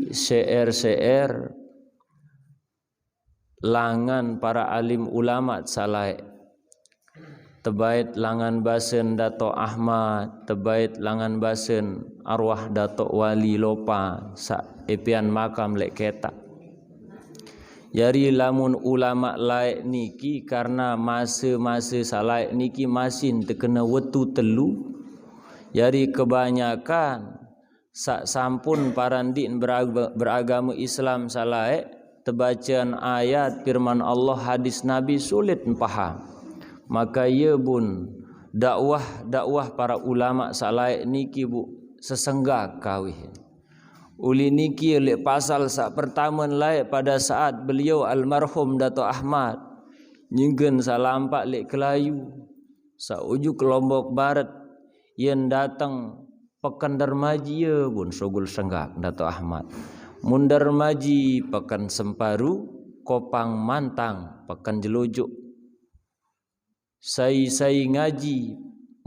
syair-syair langan para alim ulama salai, tebait langan basen Dato Ahmad, tebait langan basen arwah Dato Wali Lopa sa epian makam lek ketak. Jari lamun ulama laik niki karena masa-masa salai niki masin terkena wetu telu. Jadi kebanyakan sak sampun parandik beragama Islam salai tebacaan ayat firman Allah hadis Nabi sulit faham. Maka ia pun dakwah para ulama salai niki bu sesenggak kawih. Uli niki oleh pasal sak pertama laik pada saat beliau almarhum Dato Ahmad nyinggen salampak lek Kelayu sa ujuk Lombok Barat yang datang pekan dermaji ya pun sogul senggak Dato Ahmad. Mun dermaji pekan Semparu, Kopang Mantang, pekan Jelujuk. Sai ngaji,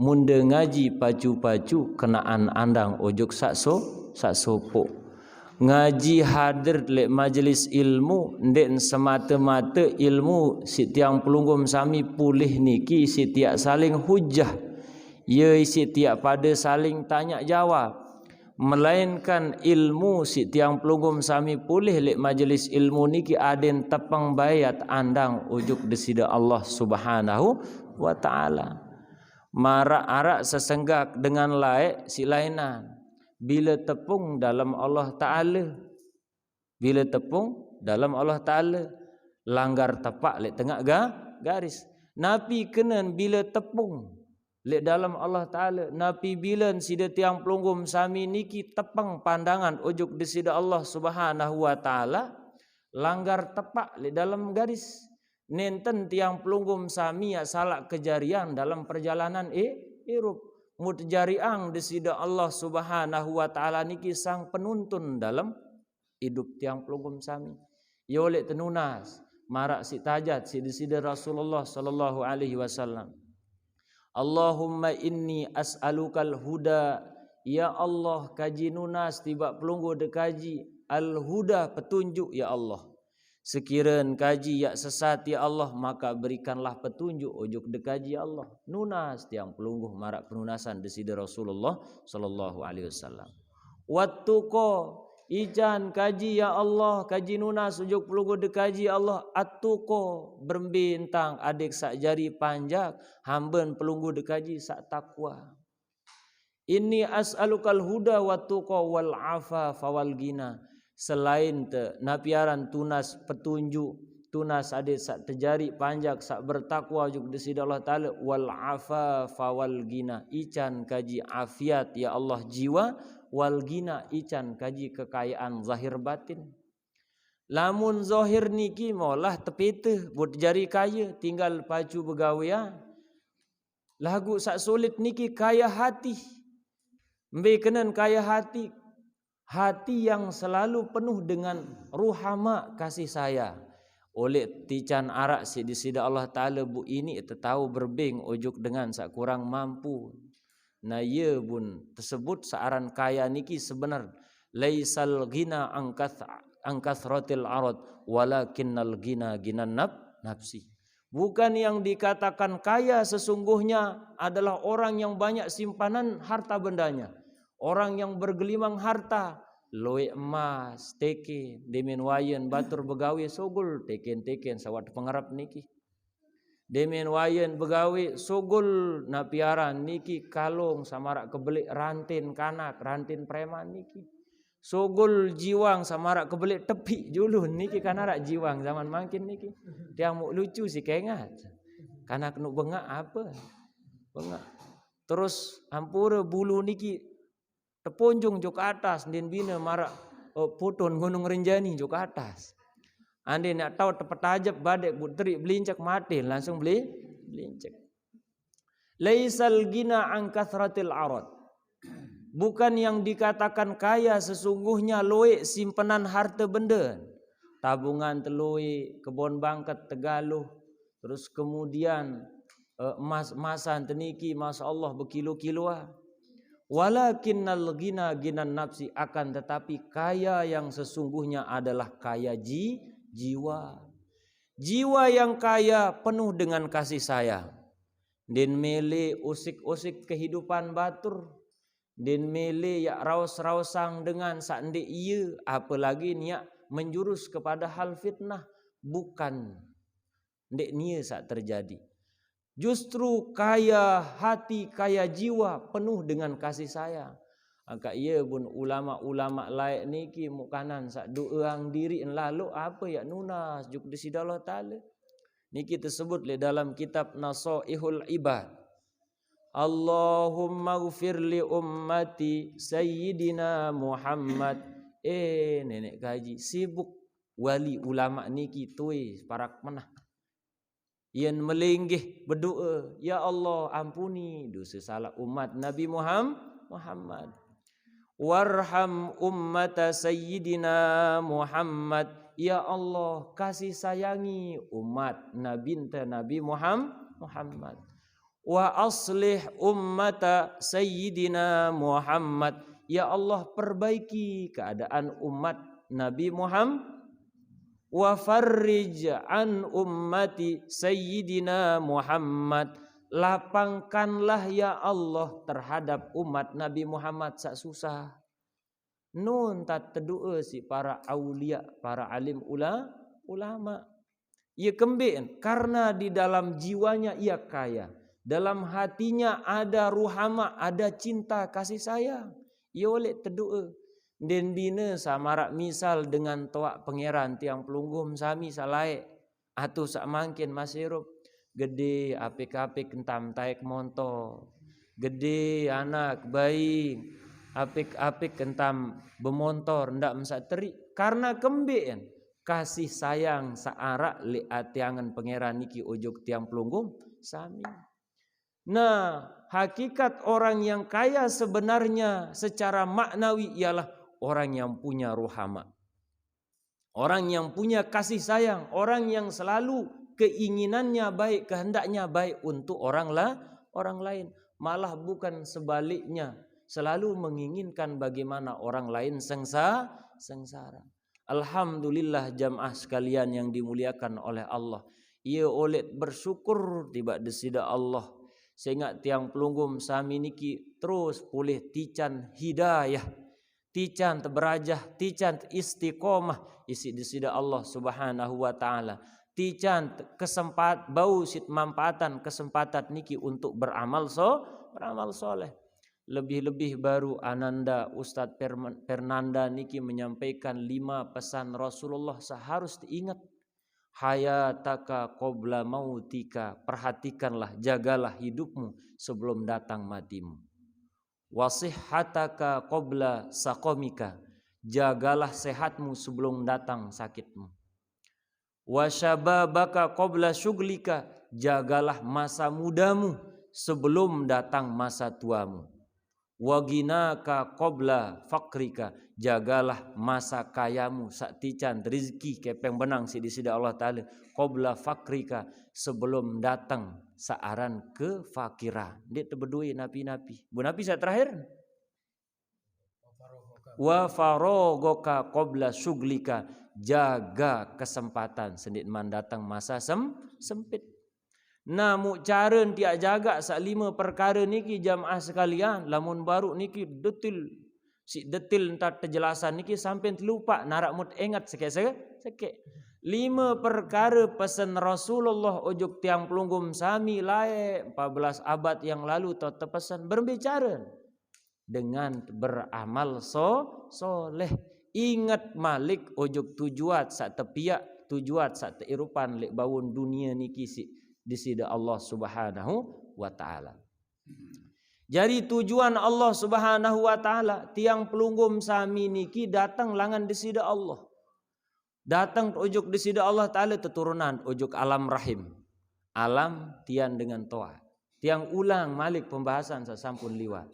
munda ngaji pacu-pacu kenaan andang ojok saksopo. Ngaji hadir lek majelis ilmu ndek semata-mata ilmu sitiang pelunggum sami pulih niki sitiak saling hujah. Ia sitiak pada saling tanya jawab. Melainkan ilmu sitiang pelunggum sami pulih lek majelis ilmu niki aden tepang bayat andang ujuk desida Allah Subhanahu wa taala. Marak-arak sesenggak dengan laik silainan. Bila tepung dalam Allah Ta'ala, bila tepung dalam Allah Ta'ala, langgar tepak lek tengah garis. Napi kenen bila tepung lek dalam Allah Ta'ala, napi bilan sida tiang pelunggum sami niki tepang pandangan ujuk desida Allah Subhanahu wa taala, langgar tepak lek dalam garis. Nenten tiang pelunggum sami ya salak kejarian dalam perjalanan irup. Mutjariang desida Allah Subhanahu wa taala niki sang penuntun dalam hidup tiang pelunggum sami. Ya oleh tenunas marak si tajat si desida Rasulullah sallallahu alaihi wasallam. Allahumma inni as'alukal huda, ya Allah kaji nunas tiba pelunggu dekaji al huda petunjuk ya Allah. Sekiranya kaji yak sesat ya Allah, maka berikanlah petunjuk ujuk dekaji ya Allah. Nunas tiang pelungguh marak penunasan desida Rasulullah sallallahu alaihi wasallam. Wattuqa ijan kaji ya Allah, kaji nunas ujuk pelungguh dekaji ya Allah. Attuqa berbintang adik sak jari panjang hamban pelungguh dekaji sak takwa. Inni as'alukal huda wattuqa wal afafa wal ghina. Selain napiaran tunas petunjuk, tunas adik sak terjari panjang sak bertakwa juk desida Allah taala wal afafa wal ghina ican kaji afiat ya Allah jiwa wal ghina ican kaji kekayaan zahir batin. Lamun zahir niki maulah tepete buat jari kaya tinggal pacu begawean. Lagu sak sulit niki kaya hati. Mbe kenen kaya hati. Hati yang selalu penuh dengan ruhama kasih sayang. Oleh tican arak si disida Allah Ta'ala bu ini tahu berbeng ujuk dengan sak kurang mampu. Nah ia pun tersebut searan kaya niki sebenar. Laisal ghina angkathratil arad walakinnal ghina ginan nafsi. Bukan yang dikatakan kaya sesungguhnya adalah orang yang banyak simpanan harta bendanya. Orang yang bergelimang harta, loe emas, teken, demen wayan batur begawe sogul teken sawat pengarap niki. Demen wayan begawe sogul napiaran niki kalung samarak kebelik rantin kanak, rantin preman niki. Sogul jiwang samarak kebelik tepi julun niki kanarak jiwang zaman makin niki. Dia mau lucu sih kengat. Kanak nu bengak apa? Bengak. Terus ampura bulu niki teponjung jok atas din bina marak puton Gunung Rinjani jok atas. Ande nak tahu tepetajab badek putri belincak mati langsung belincak. Laisal gina an kathratil arad. Bukan yang dikatakan kaya sesungguhnya loe simpenan harta benda. Tabungan teloe, kebon bangkat Tegaluh, terus kemudian emas-emasan teniki masya Allah berkilo-kiloan. Walakinnal ghina ghinan nafsi, akan tetapi kaya yang sesungguhnya adalah kaya jiwa. Jiwa yang kaya penuh dengan kasih sayang. Den mele usik-usik kehidupan batur. Den mele yak raus-rausang dengan sakndik ia, apalagi niat menjurus kepada hal fitnah, bukan ndek nia sak terjadi. Justru kaya hati, kaya jiwa penuh dengan kasih sayang. Agak ia pun ulama-ulama lain niki mukanan sak doang diri lalu apa yak nunas juk disida Allah Taala. Niki tersebut le dalam kitab Nasaihul Ibad. Allahumma ghfir li ummati Sayyidina Muhammad. Nenek gaji sibuk wali ulama niki tuis parak menah. Yang melinggih berdoa, ya Allah ampuni dosa salah umat Nabi Muhammad. Warham ummata Sayyidina Muhammad. Ya Allah kasih sayangi umat Nabi Muhammad. Wa aslih ummata Sayyidina Muhammad. Ya Allah perbaiki keadaan umat Nabi Muhammad. Wa farrij an ummati Sayyidina Muhammad. Lapangkanlah ya Allah terhadap umat Nabi Muhammad sak susah. Nun tak terdoa si para aulia, para alim ulama. Ia kembali karena di dalam jiwanya ia kaya. Dalam hatinya ada ruhama, ada cinta kasih sayang. Ia oleh terdoa. Den dina samarak misal dengan toak pangeran tiang pelunggum sami salaik atau sak mangkin masirup gede apik-apik kentam taik monto gede anak bayi apik-apik kentam bemontor ndak mensak teri karena kembien kasih sayang saarak li atiangan pangeran niki ojok tiang pelunggum sami. Nah, hakikat orang yang kaya sebenarnya secara maknawi ialah orang yang punya ruhama. Orang yang punya kasih sayang. Orang yang selalu keinginannya baik, kehendaknya baik untuk orang lain. Malah bukan sebaliknya. Selalu menginginkan bagaimana orang lain sengsara. Alhamdulillah jamaah sekalian yang dimuliakan oleh Allah. Ia oleh bersyukur tiba desida Allah. Sehingga tiang pelunggum sami niki terus pulih tican hidayah. Tican berajah, tican istiqomah isi disida Allah Subhanahu wa taala. Tican bau sit manfaatan kesempatan niki untuk beramal soleh. Lebih-lebih baru Ananda Ustadz Fernanda niki menyampaikan 5 pesan Rasulullah seharus diingat. Hayataka qabla mautika, perhatikanlah, jagalah hidupmu sebelum datang matimu. Wasihhataka qabla saqamika, jagalah sehatmu sebelum datang sakitmu. Wasyababaka qabla syughlika, jagalah masa mudamu sebelum datang masa tuamu. Waginaka qabla fakrika, jagalah masa kayamu saktican rezeki kepeng benang si disida Allah Taala qabla fakrika, sebelum datang saaran kefakiran. Dia terbedui nabi-nabi. Bu nabi saya terakhir. Wa farogoka qabla syuglika, jaga kesempatan sendiri datang masa sempit. Nah, cara tiak jaga sak 5 perkara niki jamaah sekalian, lamun baru niki detil entar penjelasan niki sampai terlupa narak mut ingat sekek. 5 perkara pesan Rasulullah ojok tiang pelunggum sami lae 14 abad yang lalu tetap pesan berbicara dengan beramal soleh. Ingat malik ojok tujuat sak tepiak, tujuat sak teirupan lek bawun dunia niki si disida Allah Subhanahu wa taala. Jadi tujuan Allah Subhanahu wa taala tiang pelunggum sami niki datang langan disida Allah. Datang ujug disida Allah taala keturunan ujug alam rahim. Alam tian dengan toa. Tiang ulang malik pembahasan sasampun liwat.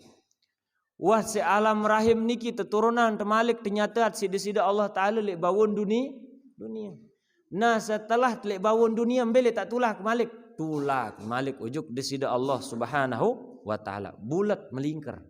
Wah si alam rahim niki keturunan temalik ternyata si disida Allah taala lek bawun dunia. Nah setelah lek bawun dunia mbele tak tulak malik ujuk disida Allah Subhanahu wa taala bulat melingkar.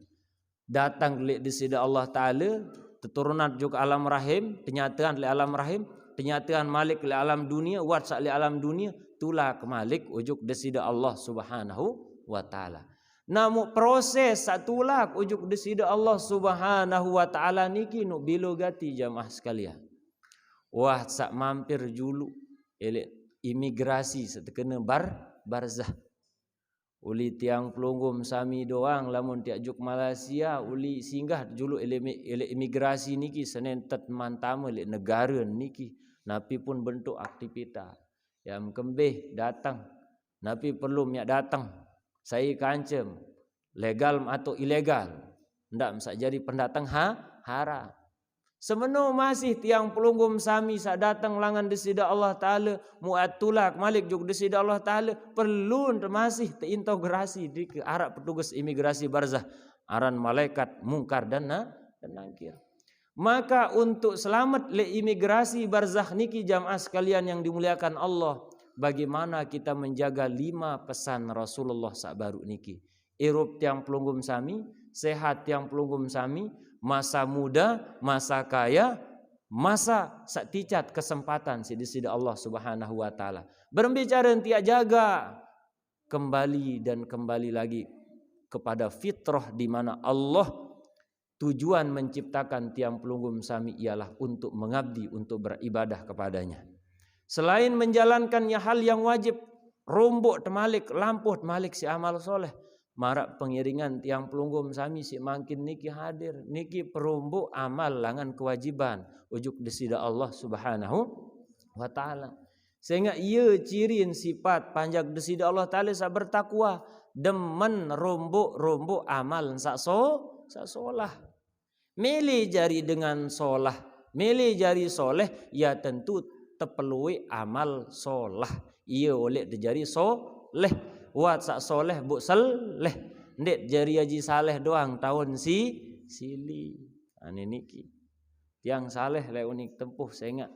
datang lek disida Allah Taala keturunan juga alam rahim, kenyataan le alam rahim, kenyataan malik le alam dunia, wat sak le alam dunia, tulak malik ujuk desida Allah Subhanahu wa taala. Namun proses satulak ujuk desida Allah Subhanahu wa taala niki nu bilo gati jamaah sekalian. Wah sak mampir julu elek imigrasi setekena barzah. Uli tiang pelunggum sami doang lamun tiak juk Malaysia uli singgah julu ele imigrasi niki senen tet mantama le negara niki napi pun bentuk aktivitas yang kembeh datang napi perlu miak datang saya kancem legal atau ilegal ndak masa jadi pendatang haram. Semeno masih tiang pelunggum sami sak datang langan desida Allah Ta'ala mu'atulak malik juk desida Allah Ta'ala perlu masih terintegrasi di ke arah petugas imigrasi barzah aran malaikat mungkar dan nakir. Maka untuk selamat le imigrasi barzah niki jamaah sekalian yang dimuliakan Allah, bagaimana kita menjaga 5 pesan Rasulullah sak baru niki. Irup tiang pelunggum sami, sehat tiang pelunggum sami, masa muda, masa kaya, masa sak ticat kesempatan sida Allah Subhanahu wa taala. Berbicara tiak jaga kembali dan kembali lagi kepada fitrah di mana Allah tujuan menciptakan tiang pelunggum sami ialah untuk mengabdi, untuk beribadah kepadanya. Selain menjalankannya hal yang wajib, rombok temalik, lampuh temalik si amal soleh. Marak pengiringan tiang pelunggum sami si makin niki hadir niki perombok amal langan kewajiban ujuk desida Allah Subhanahu wa taala. Sehingga ia cirin sifat panjak desida Allah taala sa bertakwa demen rombok amal sak solah. Mele jari dengan solah, mele jari soleh ya tentu tepelui amal solah. Ia oleh dijari soleh. Wat sak soleh bu seleh ndet jari haji saleh doang tahun sili ane niki tiang saleh le unik tempuh sengak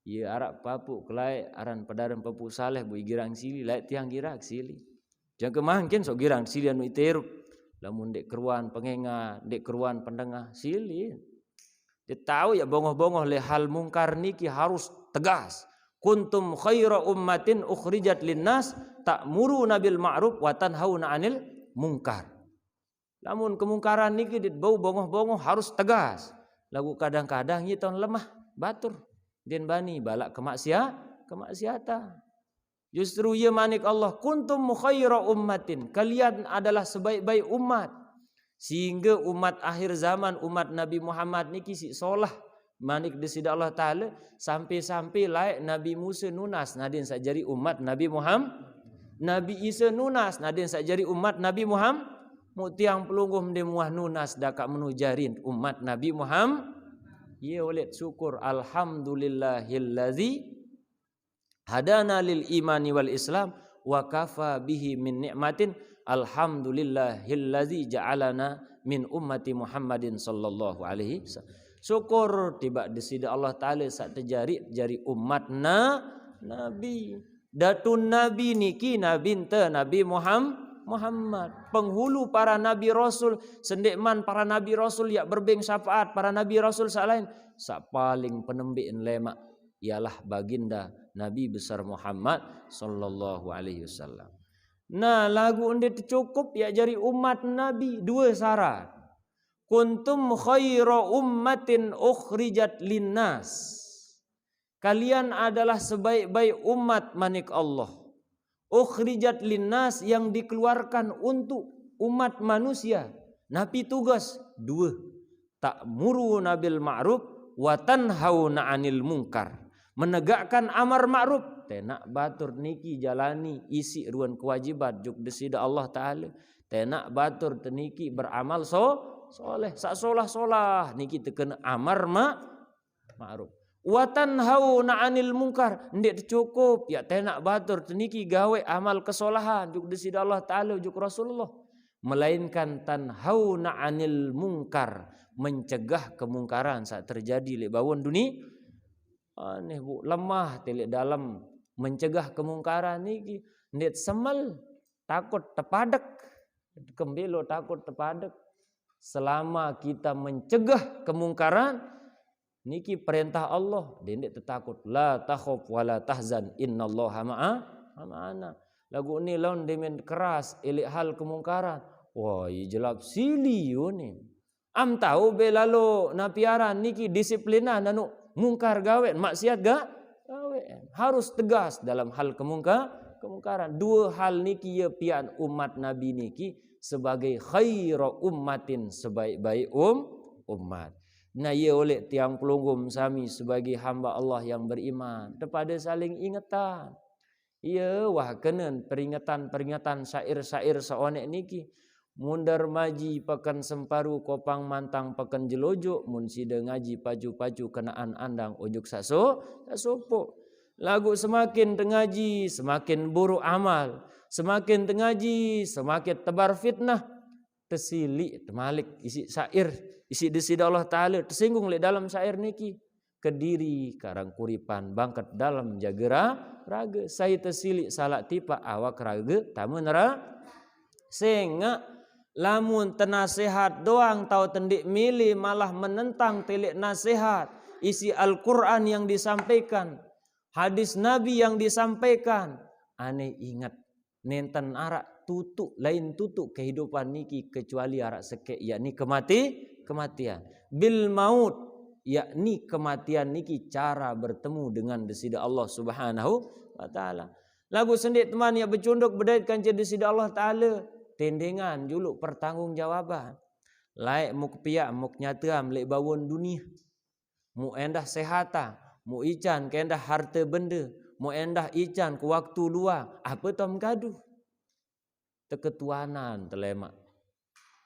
ye arak papu kelai aran padaran papu saleh bu girang sili le tiang girak sili jangan kemangkin so girang sili anu iterup lamun dek keruan pengenga dek keruan pendengah sili dia tahu ya bongoh-bongoh le hal mungkar niki harus tegas. Kuntum khaira ummatin ukhrijat linnas ta'muruna bil ma'ruf wa tanhauna 'anil munkar. Namun kemungkaran niki dit bau bongoh-bongoh harus tegas. Lagu kadang-kadang ieu tahun lemah batur den bani balak kemaksiatan. Justru ieu manik Allah kuntum khaira ummatin, kalian adalah sebaik-baik umat. Sehingga umat akhir zaman umat Nabi Muhammad niki si solah manik desida Allah Ta'ala sampai-sampai laik Nabi Musa nunas nadin sakjari umat Nabi Muhammad, Nabi Isa nunas nadin sakjari umat Nabi Muhammad, mutiang pelunggum de muah nunas dakak menujarin umat Nabi Muhammad. Ye oleh syukur alhamdulillahillazi hadana lil imani wal islam wa kafa bihi min ni'matin alhamdulillahillazi ja'alana min ummati Muhammadin sallallahu alaihi wasallam. Syukur tiba desida Allah Ta'ala sak terjari jari umat Nabi. Datun Nabi niki Nabi ente Nabi Muhammad. Penghulu para Nabi Rasul. Sendekman para Nabi Rasul yang berbeng syafaat. Para Nabi Rasul sak lain. Sak paling penembiin lemak. Ialah baginda Nabi besar Muhammad sallallahu alaihi wasallam. Nah lagu ende cukup ya jari umat Nabi. 2 syarat. Kuntum khaira ummatin ukhrijat linnas. Kalian adalah sebaik-baik umat manik Allah. Ukhrijat linnas yang dikeluarkan untuk umat manusia. Nabi tugas 2. Ta'muruna bil ma'ruf wa tanhauna 'anil munkar. Menegakkan amar ma'ruf. Tenak batur niki jalani isi ruan kewajiban juk desida Allah Ta'ala. Tenak batur teniki beramal soleh sak solah niki teken amar ma'ruf wa tanhauna 'anil munkar ndik cukup ya tenak batur teniki gawe amal kesolahan juk desida Allah Taala juk Rasulullah melainkan tanhauna 'anil munkar mencegah kemungkaran saat terjadi le bawon dunia aneh bu lemah tele dalam mencegah kemungkaran niki ndik semel takut tepadek kembelo takut tepadek Selama kita mencegah kemungkaran, niki perintah Allah, dendek tertakut. La takhaf wa la tahzan, innallaha ma'ana. Lagu ni lawan demen keras elek hal kemungkaran. Wah, jelap sili yo ni. Am tahu be lalu napiaran niki disiplinan anu mungkar gawe, maksiat gawe. Harus tegas dalam hal kemungkaran. Dua hal niki ya pian umat Nabi niki sebagai khairu ummatin, sebaik-baik umat. Nah, ia oleh tiang pelunggum sami sebagai hamba Allah yang beriman kepada saling ingatan. Ia wah kenen peringatan syair-syair saonek niki. Mundar maji pakan semparu kopang mantang pakan jelojo, mun sida ngaji paju-paju kenaan andang ojuk sasopo. Lagu semakin tengaji semakin buruk amal, semakin tengaji semakin tebar fitnah. Tersilik temalik isi syair, isi desida Allah Ta'ala tersinggung le dalam syair niki. Kediri karang kuripan bangkat dalam jagera raga, saya tersilik salat tipa awak raga tamu nera. Sehingga lamun tenasehat doang tau tendik milih malah menentang telik nasihat, isi Al-Quran yang disampaikan, hadis Nabi yang disampaikan. Aneh ingat nenten arak tutuk, lain tutuk kehidupan niki kecuali arak sekek, yakni kematian. Bil maut, yakni kematian niki cara bertemu dengan desida Allah Subhanahu wa taala. Lagu sendik teman yang bercunduk berdaitkan je desida Allah Taala. Tendengan juluk pertanggungjawaban. Laik mu kepiak mu kenyataan lek bawon dunia. Mu endah sehata, mu ican ke endah harta benda, mu endah ican ke waktu luar. Apa tom gaduh? Teketuanan telemak.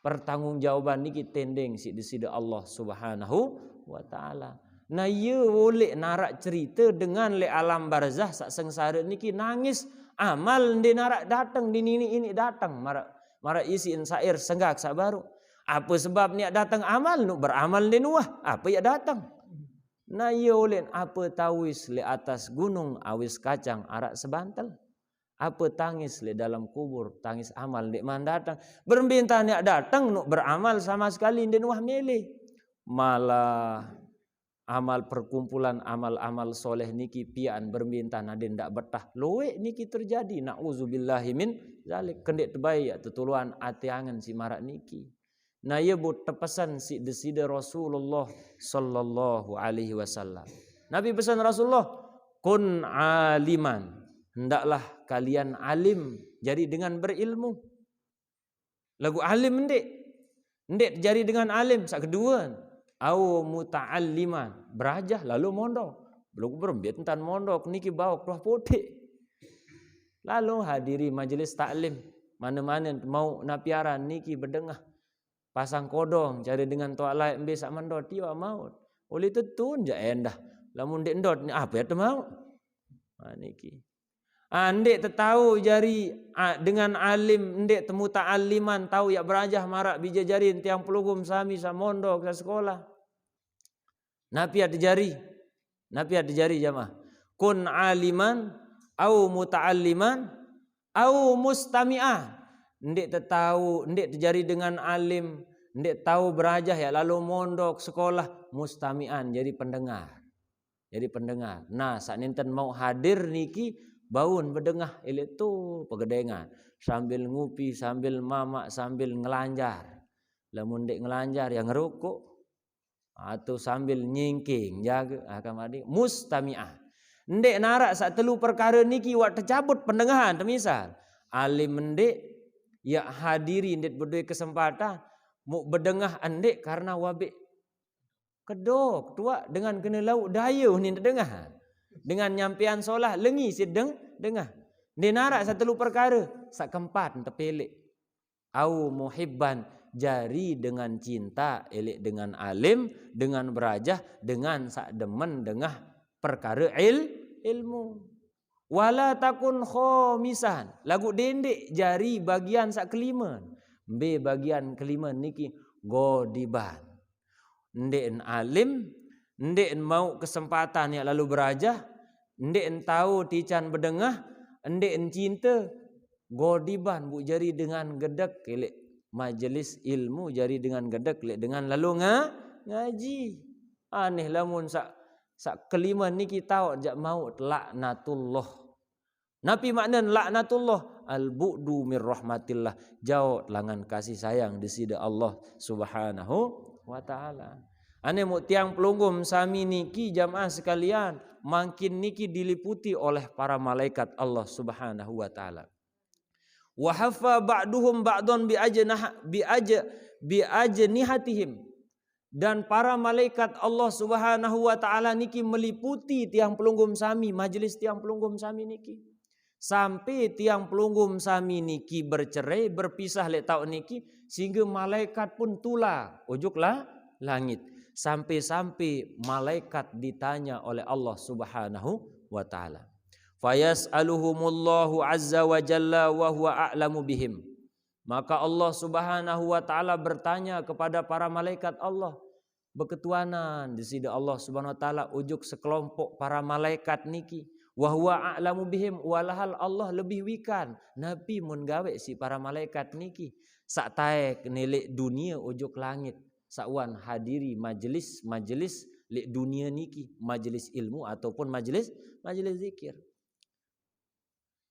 Pertanggungjawaban niki tendeng si desida Allah Subhanahu wa taala. Nah, ia boleh narak cerita dengan le alam barzah sak sengsara niki nangis amal ndi narak datang di ini datang marak isi syair senggak sak baru. Apa sebab ni datang amal nu beramal di nuah? Apa ya datang? Nah, ia boleh apa tawis le atas gunung awis kacang arak sebantal. Apa tangis le dalam kubur tangis amal di mana datang. Berbintang ni datang nu beramal sama sekali di nuah milih. Malah amal perkumpulan amal-amal soleh niki pian berminta nadin dak betah. Loe niki terjadi. Na'udzubillahi min zalik. Kendek terbaik tutuluan ati angen si marak niki. Nah, ia but tepesan si desida Rasulullah sallallahu alaihi wasallam. Nabi pesan Rasulullah, kun aliman. Hendaklah kalian alim, jadi dengan berilmu. Lagu alim ndek jadi dengan alim. Sak kedua, au muta'alliman, berajah lalu mondok. Belum berembit entan mondok niki bawa keluar putih. Lalu hadiri majelis taklim, mana-mana mau napiaran niki berdengah. Pasang kodong cari dengan toak lain embe sak mandot dia maut. Oleh itu tun ja endah. Lamun ndek ndot ni apa ya mau? Niki. Ndek tertahu jari dengan alim, ndek temu ta'alliman tahu ya berajah marak bija jari tiang pelugum sami sa mondok sa sekolah. Napi ada jari jamaah. Kun aliman au muta'alliman au mustami'ah. Ndek tertahu, ndek terjari dengan alim, ndek tahu berajah ya lalu mondok sekolah, mustami'an jadi pendengar. Nah, saat ninten mau hadir niki baun berdengah elek tu pegedengan sambil ngupi, sambil mamak, sambil ngelanjar. Lamun dek ngelanjar yang ngerukuk atau sambil nyingking jaga akamadi mustami'ah. Ndek narak sak telu perkara niki wak tercabut pendengahan temisal. Alim ndek ya hadiri ndek berdua kesempatan mu berdengah ndek karena wabik kedok tua dengan kena lauk daya ni dengah. Dengan nyampian solah lengi si dengah. Dia narak satu lu perkara sak keempat terpelek. Au muhibban jari dengan cinta elek dengan alim, dengan berajah, dengan sak demen dengah perkara ilmu. Wala takun khomisan. Lagu dendek jari bagian sak kelima. B bagian kelima niki godiban. Ndek alim, ndek mau kesempatan yang lalu berajah, ndek tahu tican berdengah, ndek cinta godiban bu jari dengan gedek kelek Majlis ilmu jadi dengan gedek lek dengan lalu ngaji. Aneh lamun sak kelima niki tahu jak maut laknatullah. Napi makna laknatullah al-bu'du mir rahmatillah, jauh langan kasih sayang di sida Allah Subhanahu wa taala. Ane mu tiang pelunggum sami niki jamaah sekalian, makin niki diliputi oleh para malaikat Allah Subhanahu wa taala. Wa haffa ba'duhum ba'dhan bi ajnihatihim, dan para malaikat Allah Subhanahu wa taala niki meliputi tiang pelunggum sami, majelis tiang pelunggum sami niki. Sampai tiang pelunggum sami niki bercerai, berpisah lek tau niki, sehingga malaikat pun tula ujuklah langit. Sampai-sampai malaikat ditanya oleh Allah Subhanahu wa taala. Fayas'aluhumullahu azza wa jalla wa huwa a'lamu bihim. Maka Allah Subhanahu wa taala bertanya kepada para malaikat Allah, berketuanan di sida Allah Subhanahu wa taala ujuk sekelompok para malaikat niki. Wa huwa a'lamu bihim, walahal Allah lebih wikan nabi mun gawe si para malaikat niki sak taek nilai dunia ujuk langit sakwan hadiri majelis lek dunia niki, majelis ilmu ataupun majelis zikir.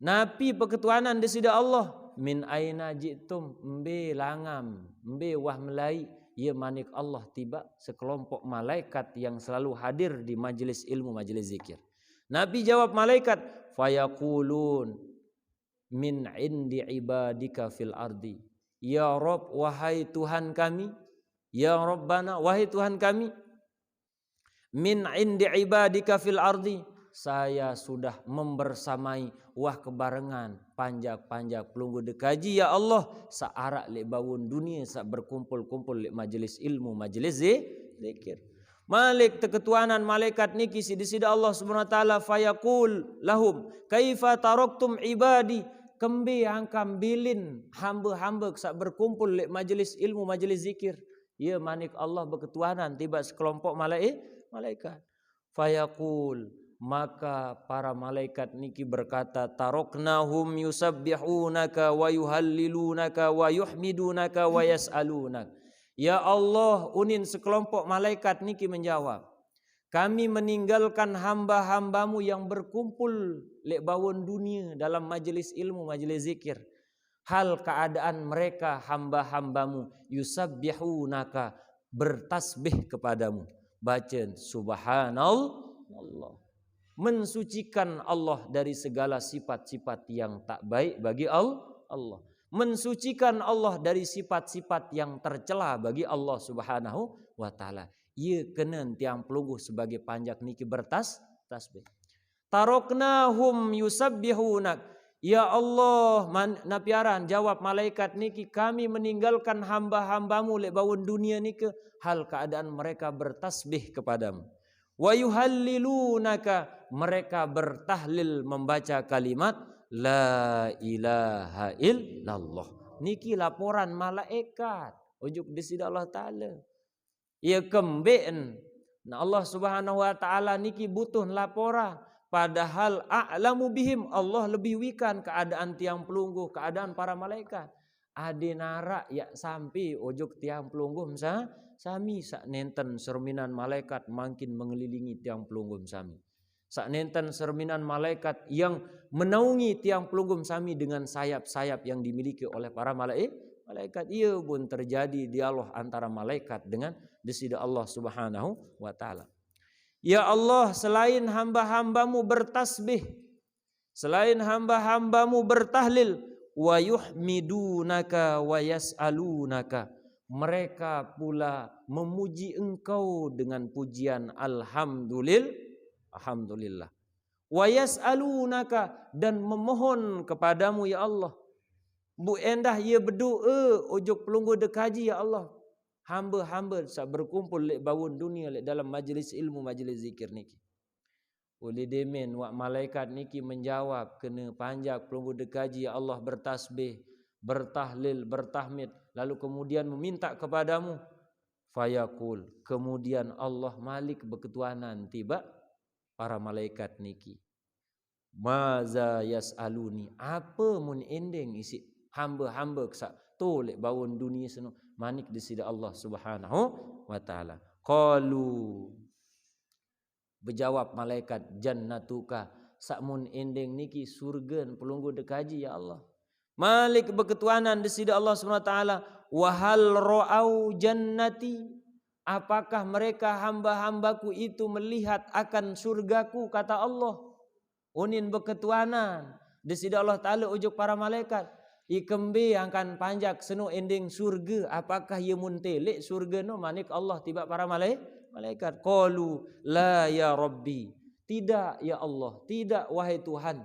Nabi perketuanan di sida Allah, min aina jitum, embe langam, embe wah melai, ya manik Allah tiba sekelompok malaikat yang selalu hadir di majelis ilmu, majelis zikir. Nabi jawab malaikat, fayaqulun min indi ibadika fil ardi. Ya Rabb, wahai Tuhan kami, ya Rabbana, wahai Tuhan kami, min indi ibadika fil ardi, saya sudah membersamai wah kebarengan panjak pelunggu dekaji ya Allah saarak lek bawun dunia sak berkumpul-kumpul lek majelis ilmu, majelis zikir. Malik keketuanan malaikat niki sida Allah Subhanahu wa taala, fayaqul lahum kaifa taraktum ibadi, kembe angkam bilin hamba-hamba sak berkumpul lek majelis ilmu, majelis zikir. Ya manik Allah berketuanan tiba sekelompok malaikat. Fayaqul, maka para malaikat niki berkata, taraknahum yusabbihunaka wa yuhallilunaka wa yuhmidunaka wa yas'alunaka. Ya Allah, unin sekelompok malaikat niki menjawab, kami meninggalkan hamba-hambamu yang berkumpul lek bawon dunia dalam majelis ilmu, majelis zikir. Hal keadaan mereka hamba-hambamu yusabbihunaka, bertasbih kepadamu. Baca subhanallah, mensucikan Allah dari segala sifat-sifat yang tak baik bagi Allah. Mensucikan Allah dari sifat-sifat yang tercela bagi Allah Subhanahu wa taala. Ia kena tiang pelungguh sebagai panjak niki bertasbih. Taraknahum yusabbihunak. Ya Allah, napiaran jawab malaikat niki, kami meninggalkan hamba-hambamu lek bawun dunia niki hal keadaan mereka bertasbih kepadamu. Wa yuhallilunaka, mereka bertahlil membaca kalimat la ilaha illallah. Niki laporan malaikat ujuk di sida Allah taala. Ia kemben. Nah Allah Subhanahu wa taala niki butuh laporan, padahal a'lamu bihim, Allah lebih wikan keadaan tiang pelungguh, keadaan para malaikat. Ade narak ya sampai ujuk tiang pelungguh sami sak nenten serminan malaikat makin mengelilingi tiang pelungguh sami. Sak nenten serminan malaikat yang menaungi tiang pelunggum sami dengan sayap-sayap yang dimiliki oleh para malaikat. Ia pun terjadi dialog antara malaikat dengan desida Allah Subhanahu wa taala. Ya Allah, selain hamba-hambamu bertasbih, selain hamba-hambamu bertahlil, wa yuhmidunaka wa yas'alunaka, mereka pula memuji engkau dengan pujian alhamdulillah. Wa yas'alunaka, dan memohon kepadamu ya Allah. Bu endah ia berdoa ujuk pelunggu dekaji ya Allah. Hamba-hamba sak berkumpul lek bawun dunia lek dalam majlis ilmu, majlis zikir niki. Oleh demen wak malaikat niki menjawab kena panjak pelunggu dekaji ya Allah bertasbih, bertahlil, bertahmid, lalu kemudian meminta kepadamu. Fayaqul, kemudian Allah Malik berketuanan tiba para malaikat niki, maza yas'aluni, apa mun ending isi hamba-hamba sak tolek bawon dunia seno manik di sida Allah Subhanahu wa taala. Qalu berjawab malaikat jannatuka sakmun ending niki surga pelunggu dekaji ya Allah. Malik berketuanan di sida Allah Subhanahu wa taala. Wa hal ra'au jannati, apakah mereka hamba-hambaku itu melihat akan surgaku, kata Allah. Unin berketuanan di sida Allah taala ujuk para malaikat. Ikembe akan panjak seno ending surga, apakah ia muntelek surga no manik Allah tiba para malaikat. Qalu la ya rabbi, tidak ya Allah, tidak wahai Tuhan.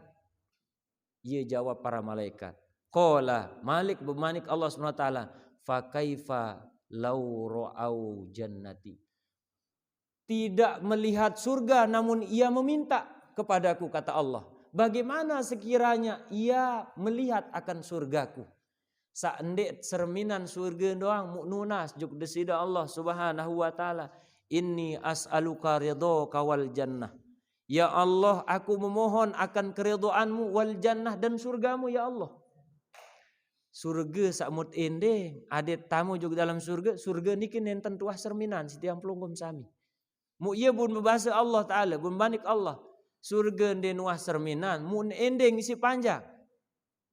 Ia jawab para malaikat. Qala Malik bermanik Allah Subhanahu wa taala, fa kaifa law ra'au jannati. Tidak melihat surga namun ia meminta kepadaku, kata Allah. Bagaimana sekiranya ia melihat akan surgaku? Saendek cerminan surga doang muknunas juk desida Allah Subhanahu wa taala. Inni as'aluka ridhaka wal jannah. Ya Allah, aku memohon akan keridhaanmu wal jannah, dan surgamu ya Allah. Surga sakmut endeng, adet tamu juga dalam surga. Surga niki nenten tuah cerminan setiang pelunggum sami. Mu ia bun membahasa Allah taala, bun banik Allah. Surga den wah cerminan, mun endeng isi panjang.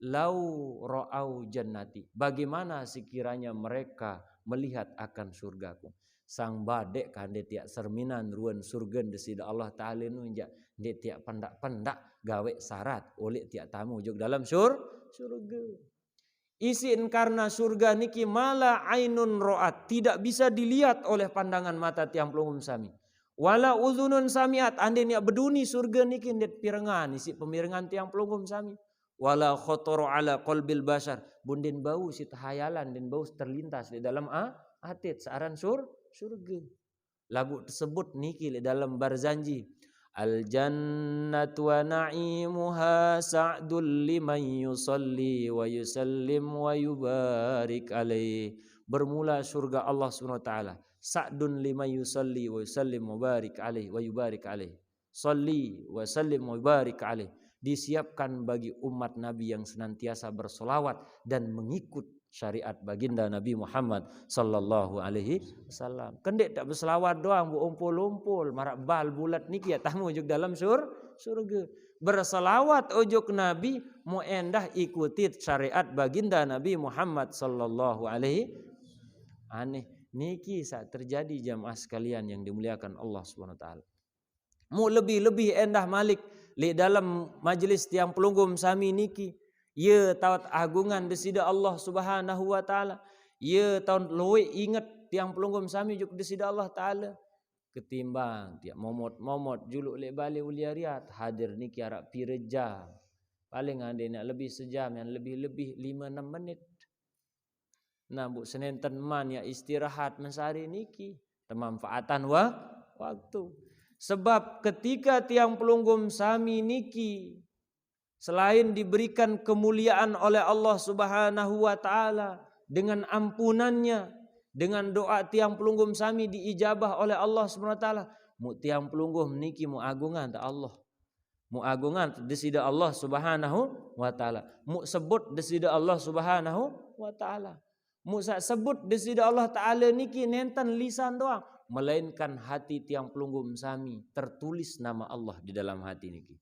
Lau ra'au jannati, bagaimana sekiranya mereka melihat akan surgaku? Sang badek kande tiak cerminan ruan surga desida Allah taala nu injak de tiak pendak-pendak gawe syarat oleh tiak tamu juk dalam surga. Isin karena surga niki mala ainun ro'at, tidak bisa dilihat oleh pandangan mata tiang pelungum sami. Wala uzunun samiat, ande niak beduni surga niki ndet pirengan isi pemirengan tiang pelungum sami. Wala khotoro ala qalbil bashar, bunden bau si hayalan dan bau terlintas di dalam atit searan surga. Lagu tersebut niki di dalam barzanji. Al jannatu wa na'imuha sa'dul liman yusalli wa yusallim wa yubarik alaih. Bermula surga Allah Subhanahu wa taala. Sa'dun liman yusalli wa yusallim wa barik alaih wa yubarik alaih. Salli wa sallim wa yubarik alaih. Disiapkan bagi umat Nabi yang senantiasa bersolawat dan mengikut syariat baginda Nabi Muhammad sallallahu alaihi wasallam. Kendek tak berselawat doang bu umpul-umpul marak bal bulat niki ya tamu juk dalam surga. Berselawat ujuk Nabi mu endah ikuti syariat baginda Nabi Muhammad sallallahu alaihi. Aneh niki saat terjadi jamaah sekalian yang dimuliakan Allah Subhanahu wa taala. Mu lebih-lebih endah Malik li dalam majlis tiang pelunggum sami niki. Ye tawat agungan desida Allah Subhanahu wa taala. Ye tahun luwe ingat tiang pelunggum sami juk desida Allah taala. Ketimbang tiap momot juluk lek balik uliariat hadir niki arak pireja. Paling ande nak lebih sejam, yang lebih-lebih 5-6 menit. Nah bu senenten man ya istirahat mensari niki kemanfaatan waktu. Sebab ketika tiang pelunggum sami niki selain diberikan kemuliaan oleh Allah Subhanahu wa taala dengan ampunannya, dengan doa tiang pelunggum sami diijabah oleh Allah Subhanahu wa taala, mu tiang pelunggum niki mu agungan ta Allah. Mu agungan desida Allah Subhanahu wa taala. Mu sebut desida Allah Subhanahu wa taala. Mu sebut desida Allah taala niki nenten lisan doang, melainkan hati tiang pelunggum sami tertulis nama Allah di dalam hati niki.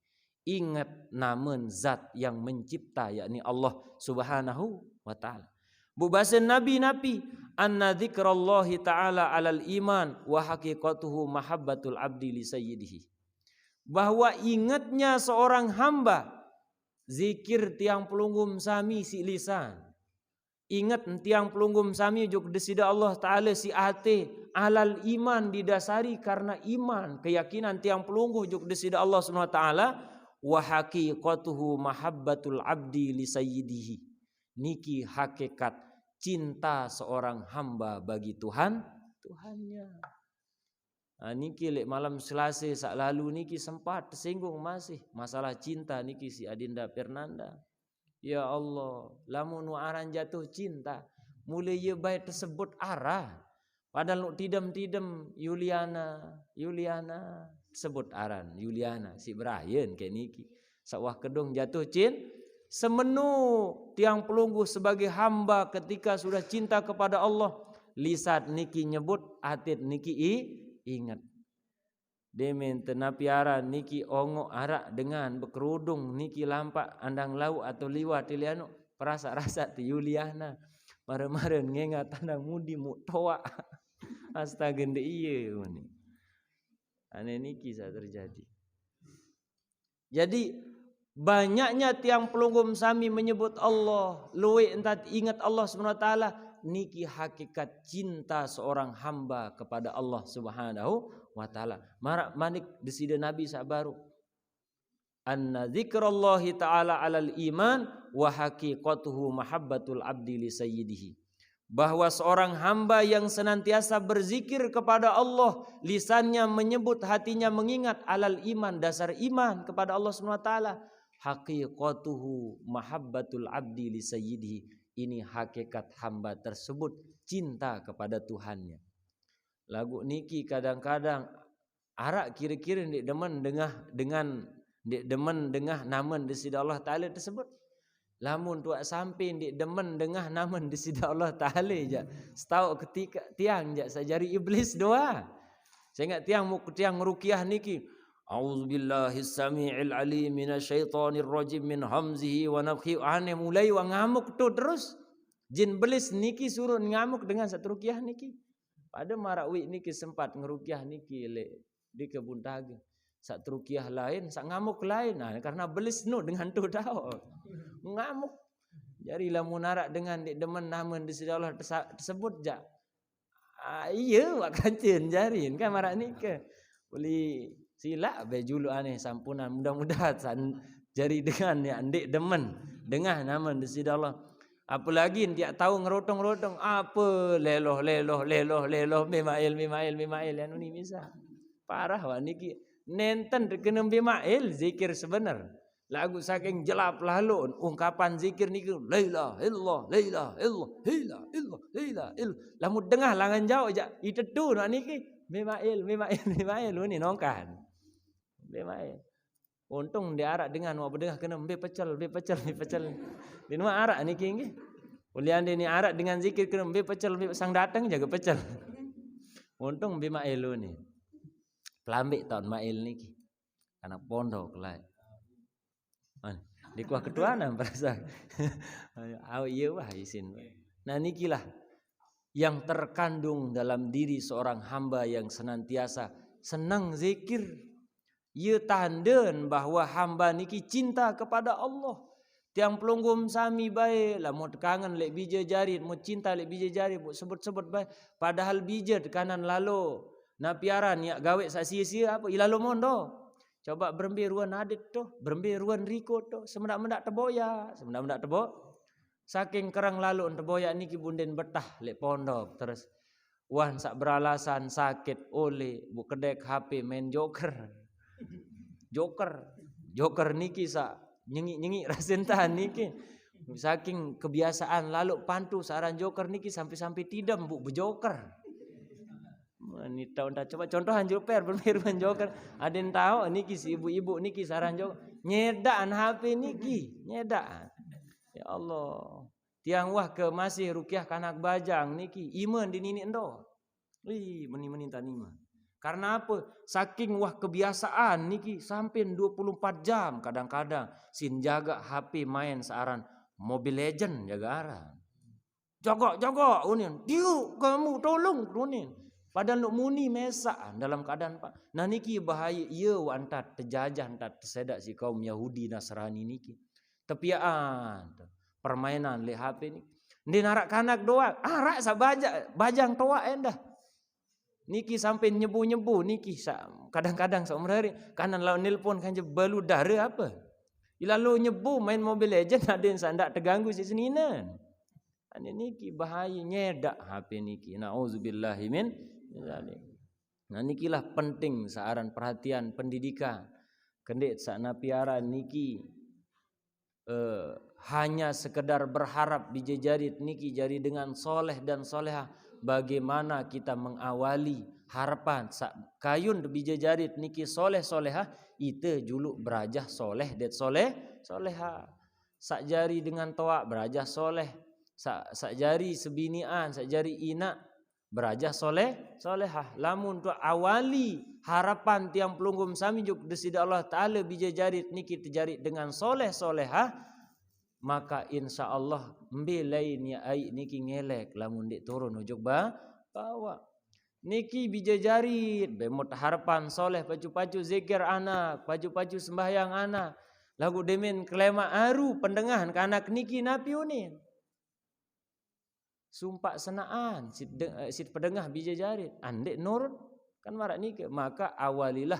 Ingat namun zat yang mencipta, yakni Allah Subhanahu wa taala. Bu bahasa Nabi anna dzikrallahi taala alal iman wa haqiqatuhu mahabbatul abdi li sayyidihi. Bahwa ingatnya seorang hamba, zikir tiang pelunggum sami si lisan. Ingat tiang pelunggum sami juk desida Allah taala si ate alal iman, didasari karena iman, keyakinan tiang pelungguh juk desida Allah Subhanahu wa taala. Wa haqiqatuhu mahabbatul abdi li sayyidihi. Niki hakikat cinta seorang hamba bagi Tuhannya. Nah, niki lek malam Selasa sak lalu niki sempat tersinggung masih masalah cinta niki si Adinda Fernanda. Ya Allah, lamun aran jatuh cinta, mulai ye baik tersebut arah. Padahal nuk tidem Yuliana sebut aran Yuliana si Brian kayak niki. Sawah kedung jatuh semenu tiang pelungguh sebagai hamba ketika sudah cinta kepada Allah, lisan niki nyebut, atit niki ingat. Demen tenapiara niki ongo arak dengan berkerudung niki lampak andang lau atau liwat tiliano perasa rasa ti Yuliana mare-mare ngengat tandang mudi mu toa. Astaga ndek iye ni. Ane niki sa terjadi. Jadi banyaknya tiang pelungguh sami menyebut Allah, luwe entah ingat Allah SWT, niki hakikat cinta seorang hamba kepada Allah Subhanahu wa taala. Manik desida Nabi sabaru. Anna dzikrallahi taala 'alal iman wa haqiqatuhu mahabbatul abdi li sayyidihi. Bahwa seorang hamba yang senantiasa berzikir kepada Allah, lisannya menyebut, hatinya mengingat, alal iman, dasar iman kepada Allah SWT. Haqiqatuhu mahabbatul abdi li sayyidihi. Ini hakikat hamba tersebut cinta kepada Tuhannya. Lagu niki kadang-kadang arak kira-kira ndik demen dengan ndik demen dengah namun desida Allah Taala tersebut. Lamun tuak sampai ndik demen dengah namun desida Allah Taala je. Setau ketika tiang je sajari iblis doa. Saya ingat tiang meruqyah niki. Auzubillahi samiil alim minasyaitonir rajim min hamzihi wa nafthihi. Ane mulai wa ngamuk tu terus. Jin belis niki suruh ngamuk dengan satu ruqyah niki. Pada marakwi niki sempat ngeruqyah niki di kebun taga. Sak ruqyah lain, sak ngamuk lain. Nah, karena belis nu dengan tu tahu. Ngamuk. Jadi lamun narak dengan dik demen namun desida Allah tersebut jak. Iya wak kancen jarin kan marak nika. Boleh silak be julu aneh sampunan mudah-mudahan jari dengan ya ndik demen dengah namun desida Allah. Apalagi dia tahu ngerotong-rotong apa leloh mimail anu ni bisa. Parah wak niki. Nenten kena bimail zikir sebenar. Lagu saking jelap lalu ungkapan zikir niku la ilaha illallah la ilaha illallah la ilaha illallah la ilaha illallah. Lamun dengah langan jauh aja itetu nak niki bimail ni nongkan. Bimail. Untung dia arak dengan wak berdengah kena be pecel. Di mana arak niki nggih. Ulian dia ni arak dengan zikir kena be pecel sang datang jaga pecel. Untung bimail ni. Pelambik tahun mail niki. Anak pondok lah. Di kuah ketuanan perasa. Iya wah isin. Nah nikilah yang terkandung dalam diri seorang hamba yang senantiasa senang zikir. Ia tandan bahawa hamba niki cinta kepada Allah. Tiang pelunggum sami baik lah mau kangen lek bija jari, mau cinta lek bija jari, mau sebut-sebut baik. Padahal bija kanan lalu. Na piaran ya gawe sak sia-sia apa ilalo mondo. Coba berembe ruan adit tu, berembe ruan riko tu, semendak-mendak teboya, semendak-mendak tebo. Saking kerang lalu teboya niki bunden betah lek pondok terus. Wan sak beralasan sakit oleh bu kedek HP main joker. Joker niki sak nyengi-nyengi rasentan niki. Saking kebiasaan lalu pantu saran joker niki sampai-sampai tidam bu bejoker. Ni tahu dah coba contohan joper bermiruan joker. Ada yang tahu niki si ibu-ibu niki saran joker nyedaan HP niki, nyedaan. Ya Allah. Tiang wah ke masih ruqyah kanak bajang niki iman di nini endo. Meni-meni tanima. Karena apa? Saking wah kebiasaan niki sampai 24 jam kadang-kadang sin jaga HP main searan Mobile Legend jaga aran. Jaga unin. Diu kamu tolong unin. Padahal nuk muni mesak dalam keadaan pak. Nah niki bahaya ia wantat terjajah antat tersedak si kaum Yahudi Nasrani niki. Tepiaan permainan le HP ni. Ndi narak kanak doa, arak sa bajang toa endah. Niki sampai nyebu-nyebu niki kadang-kadang seumur kanan lawan nelpon kan je balu dara apa. Lalu nyebu main Mobile Legend ada yang sandak terganggu si seninan. Ani niki bahaya nyedak HP niki. Nauzubillahi min zalik. Nah nikilah penting searan perhatian pendidikan. Kendek sak napiara niki hanya sekedar berharap dijejarit niki jari dengan soleh dan solehah. Bagaimana kita mengawali harapan sak kayun bijejarit niki soleh solehah ite juluk berajah soleh det solehah. sak jari dengan toak berajah soleh, sak jari sebinian, sak jari inak berajah solehah. Lamun tu awali harapan tiang pelunggum sami juk desida Allah Ta'ala bija jarit niki terjarit dengan solehah, maka insya Allah mbelain ya ai niki ngelek lamun dik turun ujuk bawa. Niki bija jarit bemot harapan soleh pacu-pacu zikir anak, pacu-pacu sembahyang anak. Lagu demen kelema aru pendengahan ke anak niki napi unin. Sumpah senaan sit pedengah bija jarit andek nurut kan marak niki, maka awalilah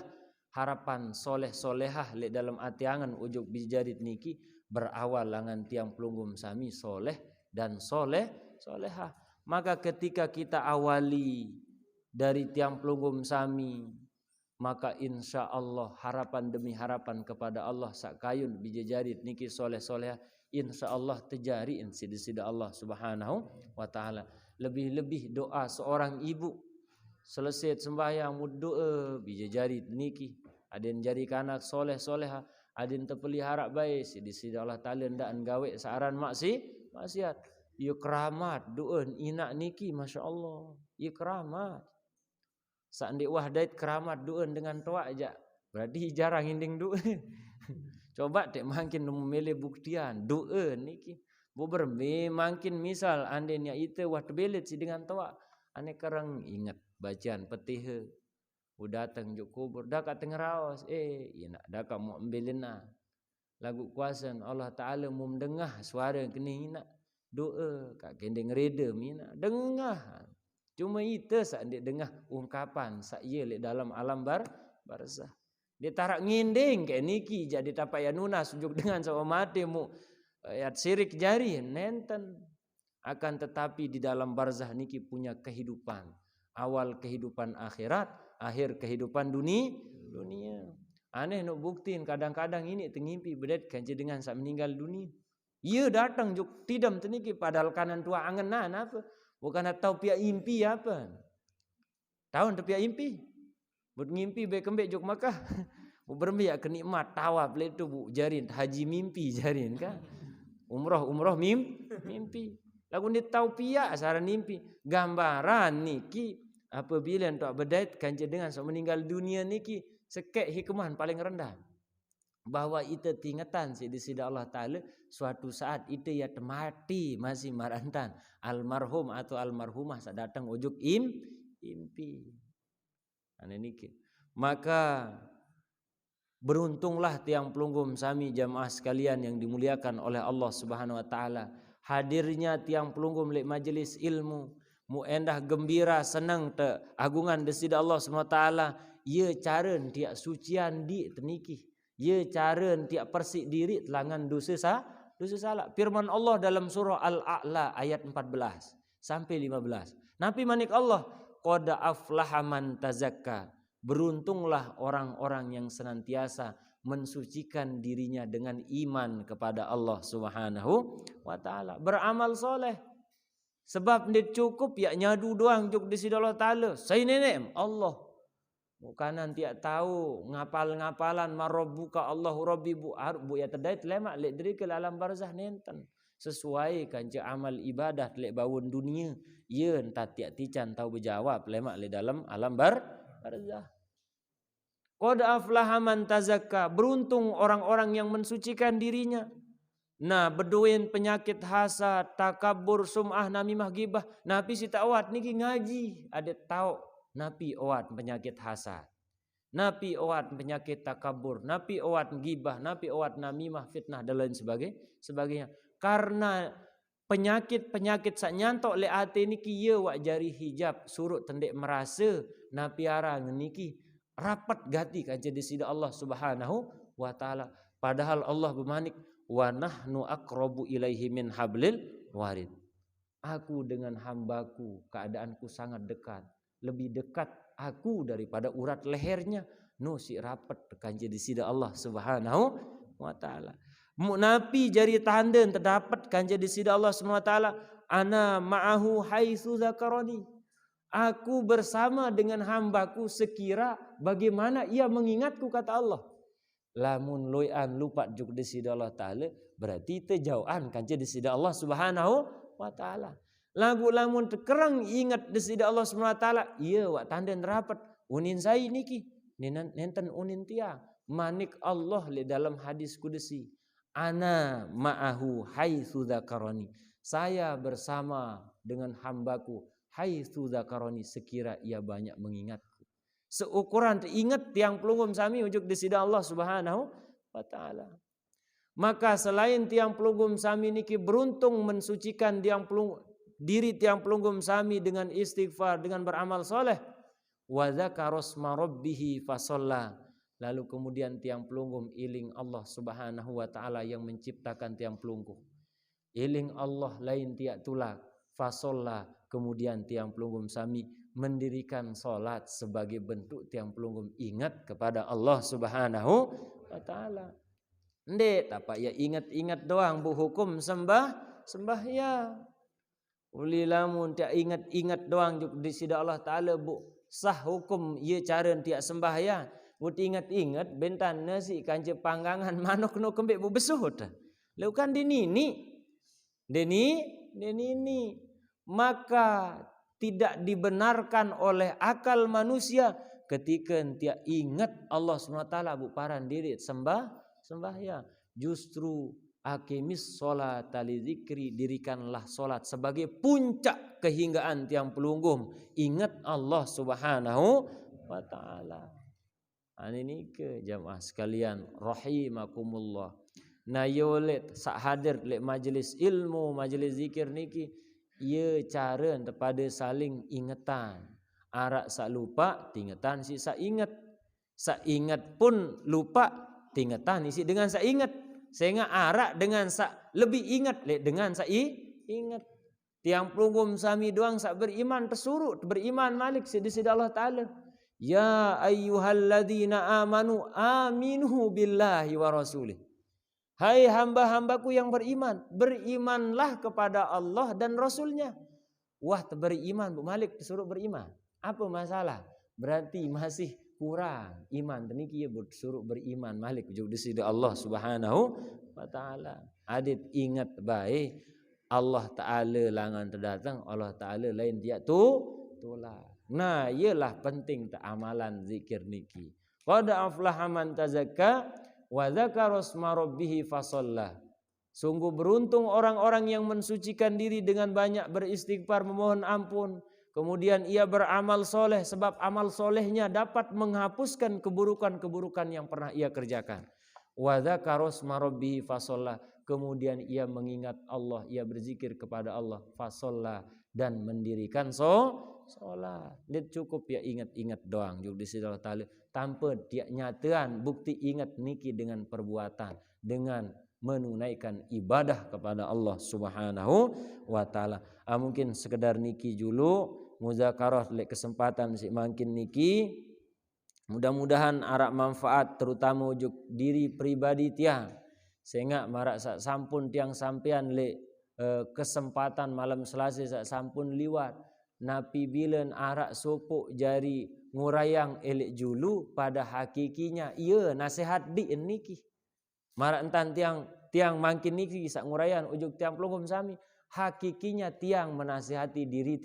harapan solehah lek dalam atiangan ujuk bija jarit niki berawal langan tiang pelunggum sami soleh dan solehah. Maka ketika kita awali dari tiang pelunggum sami, maka insya Allah harapan demi harapan kepada Allah sakayun bija jarit niki soleh-soleh insya Allah terjari insida Allah Subhanahu wa taala. Lebih-lebih doa seorang ibu selesai sembahyang doa bija jarit niki aden jari kanak soleh-soleha, aden terpelihara baik sida Allah taala ndak gawe saaran maksiat. Ieu keramat doa inak niki masya-Allah. Ieu keramat. Sak ndik wahdait keramat doa dengan toak aja. Berarti jarang inding doa. Coba tek makin memilih buktian doa niki. Bu berme makin misal andenya itu wah tebelit si dengan toak. Ane kerang ingat bacaan petih. Udah datang juk kubur dak tengeraos ina dak mau ambelina. Lagu kuasan Allah Taala mau mendengah suara kening ina doa kak kendeng reda mina dengah. Cuma itu sak dia dengar ungkapan sak ye le dalam alam barzah. Dia tarak nginding kayak niki jadi tapak ya nuna sujuk dengan sama mati mu ayat sirik jari nenten. Akan tetapi di dalam barzah niki punya kehidupan. Awal kehidupan akhirat, akhir kehidupan dunia. Aneh nak buktiin kadang-kadang ini tengimpi bedet kanci dengan sak meninggal dunia. Ia datang juk tidam teniki padahal kanan tua angenan apa? Bukan tahu pihak impi apa. Tahu pihak impi? Buat ngimpi baik kembek juk Makkah. Bermiak kenikmat tawaf le tu bu jarin haji mimpi jarin kan. Umrah mimpi. Lagu ni tahu pihak saran mimpi. Gambaran niki apabila entuk bedait kanca dengan sok meninggal dunia niki sekek hikmah paling rendah. Bahwa itu tingatan di sida Allah Ta'ala suatu saat itu ya mati masih marantan almarhum atau almarhumah saat datang ujuk impi. Maka beruntunglah tiang pelunggum sami jamaah sekalian yang dimuliakan oleh Allah Subhanahu wa taala. Hadirnya tiang pelunggum lek majelis ilmu mu endah gembira senang te agungan desida Allah Subhanahu wa taala. Ye cara tiak sucian di teniki. Ye cara tiak persik diri telangan dosa salah. Firman Allah dalam surah Al-A'la ayat 14 sampai 15. Nabi manik Allah, qad aflaha man tazakka. Beruntunglah orang-orang yang senantiasa mensucikan dirinya dengan iman kepada Allah Subhanahu wa taala. Beramal soleh. Sebab dia cukup ya nyadu doang juk di sida Allah taala. Saya nenek Allah. Bukanan tiak tahu ngapal-ngapalan marabbuka Allahu rabbi bu ya tadait lemak lek diri ke alam barzah nenten sesuai kanca amal ibadah lek bawun dunia ye entah tiak tican tahu berjawab lemak lek dalam alam barzah. Qad aflaha man tazakka, beruntung orang-orang yang mensucikan dirinya. Nah, beduin penyakit hasad, takabur, sum'ah, namimah, gibah. Napi si ta'awat niki ngaji ada tahu. Napi oat penyakit hasad, napi oat penyakit takabur, napi oat gibah, napi oat namimah, fitnah dan lain sebagainya. Karena penyakit-penyakit sak nyantok le ate niki ye wak jari hijab surut tendek merasa napi arang niki rapat gati kaje di sida Allah Subhanahu wa taala. Padahal Allah bermanik wa nahnu aqrabu ilaihi min hablil warid. Aku dengan hambaku keadaanku sangat dekat. Lebih dekat aku daripada urat lehernya. No si rapat kanji di sida Allah Subhanahu wa taala. Napi jari tanda terdapat kanji di sida Allah Subhanahu wa taala. Ana ma'ahu haitsu zakarani. Aku bersama dengan hambaku sekira bagaimana ia mengingatku kata Allah. lamun loyan lupa juk di sida Allah taala berarti terjauhan kan di sida Allah Subhanahu wa taala. Lamun terkerang ingat di sida Allah Subhanahu wa taala, ieu wa tanden rapat unin sai niki nenten unin tia manik Allah li dalam hadis kudusi, ana ma'ahu haitsu dzakarani, saya bersama dengan hambaku haitsu dzakarani, sekira ia banyak mengingatku. Seukuran ingat tiang pelunggum sami ujuk di sida Allah Subhanahu wa taala. Maka selain tiang pelunggum sami niki beruntung mensucikan diri tiang pelunggum sami dengan istighfar, dengan beramal soleh. Wa dzakara asma rabbih fasalla. Lalu kemudian tiang pelunggum iling Allah Subhanahu wa taala yang menciptakan tiang pelunggum. Iling Allah lain tiak tulak fasalla, kemudian tiang pelunggum sami mendirikan solat sebagai bentuk tiang pelunggum ingat kepada Allah Subhanahu wa taala. Ndek apa ya ingat-ingat doang bu hukum sembahyang. Uli lamun tak ingat-ingat doang di sida Allah taala bu sah hukum ia cara tiak sembahyang. Bu ingat-ingat bentan nasi kance panggangan manuk no kembek bu besuh dah. Leukan dinini. Denini maka tidak dibenarkan oleh akal manusia ketika dia ingat Allah SWT bu paran diri sembahyang. Justru akimis sholat li zikri, dirikanlah solat sebagai puncak kehinggaan tiang pelunggum ingat Allah Subhanahu wa taala. Ini ke jamaah sekalian rahimakumullah. Nah yolet sak hadir lek majlis ilmu, majlis zikir niki ia cara kepada saling ingatan. Arak sak lupa tingetan si sak ingat. Sak ingat pun lupa tingetan isi dengan sak ingat. Sehingga arak dengan sak lebih ingat lek dengan sak ingat. Tiang pelunggum sami doang sak beriman tersuruh beriman malik di sida Allah taala. Ya ayyuhalladzina amanu aminu billahi wa rasulih. Hai hamba-hambaku yang beriman, berimanlah kepada Allah dan Rasulnya. Wah beriman Bu Malik disuruh beriman. Apa masalah? Berarti masih kurang iman. Teniki ya disuruh beriman Malik juga disida Allah Subhanahu wa taala. Adit ingat baik Allah taala langan terdatang, Allah taala lain dia tolak. Nah, ialah penting tak amalan zikir niki. Qad aflaha man tazakka wa dzakara asma rabbih fasalla. Sungguh beruntung orang-orang yang mensucikan diri dengan banyak beristighfar memohon ampun. Kemudian ia beramal soleh sebab amal solehnya dapat menghapuskan keburukan-keburukan yang pernah ia kerjakan. Wa dzakara asma rabbih fasalla. Kemudian ia mengingat Allah, ia berzikir kepada Allah fasalla dan mendirikan solat. Dia cukup ya ingat-ingat doang juga di sisi Allah Taala tanpa dia nyatakan bukti ingat niki dengan perbuatan, dengan menunaikan ibadah kepada Allah Subhanahu wa taala. Mungkin sekedar niki dulu muzakarah lek kesempatan si makin niki. Mudah-mudahan arak manfaat terutama ujuk diri pribadi tiang. Sehingga marak sak sampun tiang sampean lek kesempatan malam Selasa sak sampun liwat. Napi bilen arak sopok jari ngurayang elek julu pada hakikinya iya nasihat di niki. Marak entan tiang makin niki sak ngurayan ujuk tiang pelunggum sami hakikinya tiang menasihati diri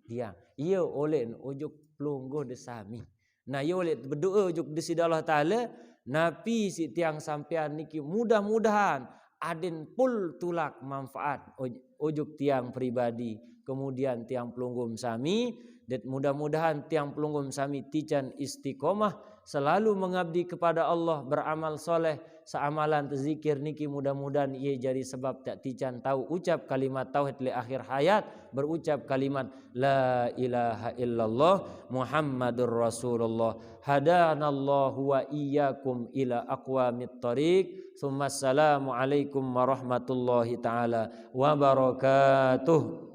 tiang. Iya oleh ujuk pelungguh desami. Nah iya oleh berdoa ujuk di sida Allah taala napi si tiang sampean niki mudah-mudahan aden pul tulak manfaat ujuk tiang pribadi kemudian tiang pelunggum sami dan mudah-mudahan tiang pelunggum sami tijan istiqomah selalu mengabdi kepada Allah beramal soleh seamalan terzikir niki mudah-mudahan ia jadi sebab tak tijan tahu ucap kalimat tauhid li akhir hayat berucap kalimat la ilaha illallah Muhammadur Rasulullah hadanallahu wa iyyakum ila aqwamit thariq tsumma assalamu alaikum warahmatullahi taala wabarakatuh.